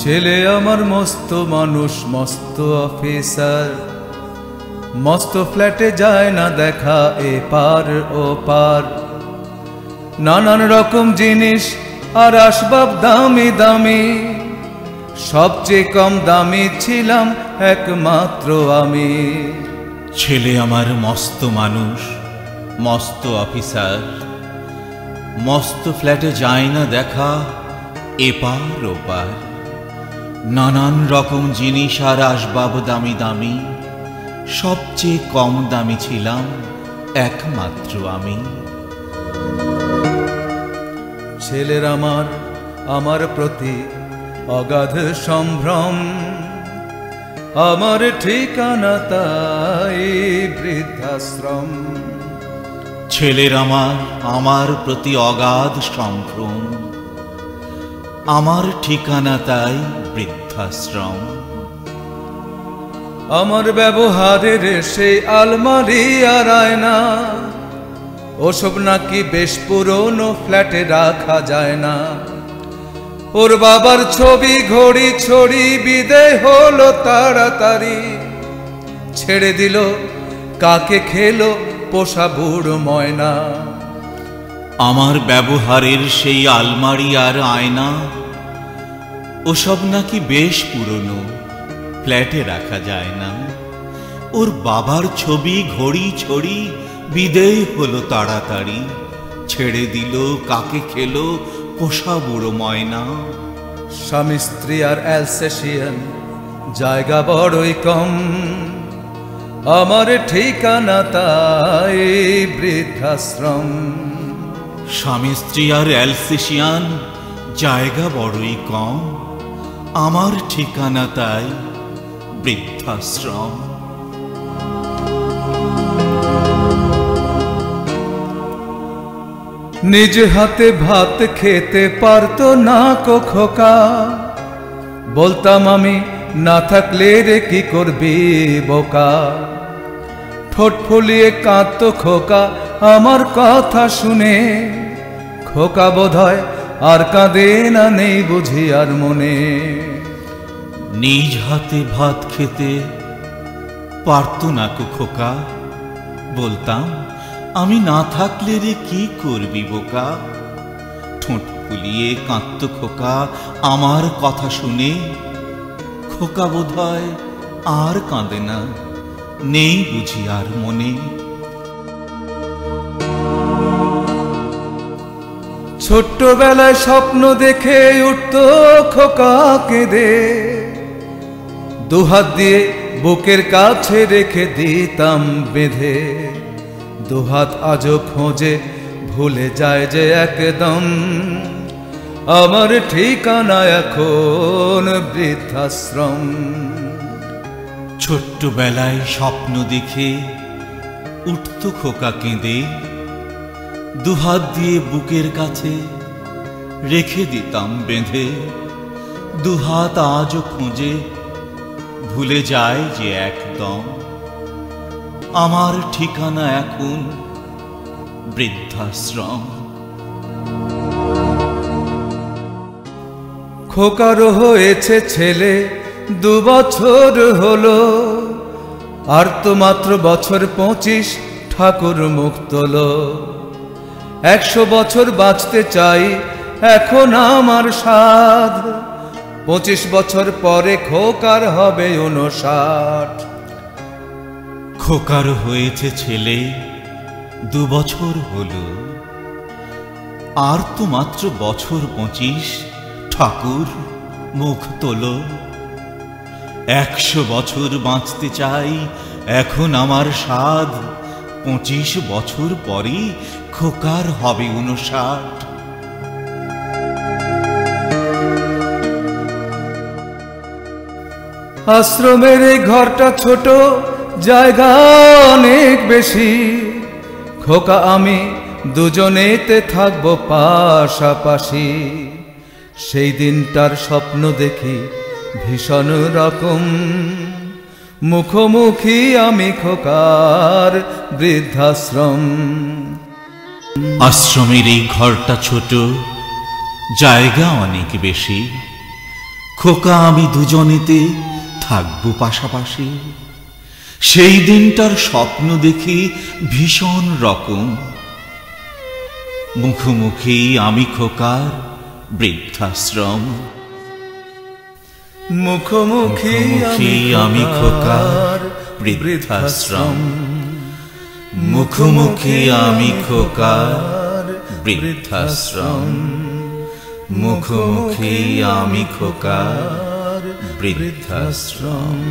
ছেলে আমার মস্ত মানুষ, মস্ত অফিসার, মস্ত ফ্ল্যাটে যায় না দেখা এ পার ও পার। নানান রকম জিনিস আর আসবাব দামি দামি, সবচেয়ে কম দামি ছিলাম একমাত্র আমি। ছেলে আমার মস্ত মানুষ, মস্ত অফিসার, মস্ত ফ্ল্যাটে যায় না দেখা এপার ওপার। নানান রকম জিনিস আর আসবাব দামি দামি, সবচেয়ে কম দামি ছিলাম একমাত্র আমি। ছেলের আমার প্রতি অগাধ সম্ভ্রম, আমার ঠিকানা তাই বৃদ্ধাশ্রম। ছেলের আমার প্রতি অগাধ সম্ভ্রম, আমার ঠিকানা তাই বৃদ্ধাশ্রম। আমার ব্যবহারের সেই আলমারি আর আয়না, ওসব নাকি বেশ পুরনো ফ্ল্যাটে রাখা যায় না। ওর বাবার ছবি ঘড়ি ছড়ি বিদায় হলো তাড়াতাড়ি, ছেড়ে দিল কাকে খেলো পোষা বুড়ো ময়না। আমার ব্যবহারের সেই আলমারি আর আয়না, ওসব নাকি বেশ পুরনো ফ্ল্যাটে রাখা যায় না। ওর বাবার ছবি ঘড়ি ছড়ি বিদেয় হলো তাড়াতাড়ি, ছেড়ে দিল কাকে খেলো পোষা বুড়ো ময়না। স্বামী স্ত্রী আর অ্যালসেশিয়ান, জায়গা বড়ই কম, আমার ঠিকানা তাই বৃদ্ধাশ্রম। স্বামী স্ত্রী আর অ্যালসেশিয়ান, জায়গা বড়ই কম, আমার ঠিকানা তাই বৃদ্ধাশ্রম। নিজ হাতে ভাত খেতে পারতো না কো খোকা, বলতাম আমি না থাকলে রে কি করবি বোকা। ঠোঁট ফুলিয়ে কাঁদতো খোকা আমার কথা শুনে, খোকা বোধহয় আর কাঁদে না, নেই বুঝি আর মনে। নিজ হাতে ভাত খেতে পারতো না কো খোকা, বলতাম আমি না থাকলে রে কি করবি বোকা। ঠোঁট ফুলিয়ে কাঁদতো খোকা আমার কথা শুনে, খোকা বোধহয় আর কাঁদে না, নেই বুঝি আর মনে। ছোট্টবেলায় স্বপ্ন দেখে উঠতো খোকা কেঁদে, দুহাত দিয়ে বুকের কাছে রেখে দিতাম বেঁধে। দুহাত আজও খোঁজে ভুলে যায় যে একদম, আমার ঠিকানা এখন বৃদ্ধাশ্রম। ছোট্টবেলায় স্বপ্ন দেখে উঠতো খোকা কেঁদে, দুহাত দিয়ে বুকের কাছে রেখে দিতাম বেঁধে। দুহাত আজও খোঁজে ভুলে যায় যে একদম, আমার ঠিকানা এখন বৃদ্ধাশ্রম। খোকারও হয়েছে ছেলে 2 বছর হলো, আর তো মাত্র বছর 25 ঠাকুর মুখ তোলো। 100 বছর বাঁচতে চাই এখন আমার সাধ, 25 বছর পরে খোকার হবে 59। খোকার হয়েছে ছেলে 2 বছর হলো, আর তো মাত্র বছর 25 ঠাকুর মুখ তোলো। 100 বছর বাঁচতে চাই এখন আমার সাধ, 25 বছর পরে খোকার হবে 59। আশ্রমের এই ঘরটা ছোট, জায়গা অনেক বেশি, খোকা আমি দুজনেতে থাকবো পাশাপাশি। সেই দিনটার স্বপ্ন দেখি ভীষণ রকম, মুখোমুখি আমি খোকার বৃদ্ধাশ্রম। আশ্রমের এই ঘরটা ছোট, জায়গা অনেক বেশি, খোকা আমি দুজনেতে থাকবো পাশাপাশি। সেই দিনটার স্বপ্ন দেখি ভীষণ রকম। মুখোমুখি আমি খোকার বৃদ্ধাশ্রম। মুখোমুখি আমি খোকার বৃদ্ধাশ্রম। মুখোমুখি আমি খোকার বৃদ্ধাশ্রম। মুখোমুখি আমি খোকার বৃদ্ধাশ্রম।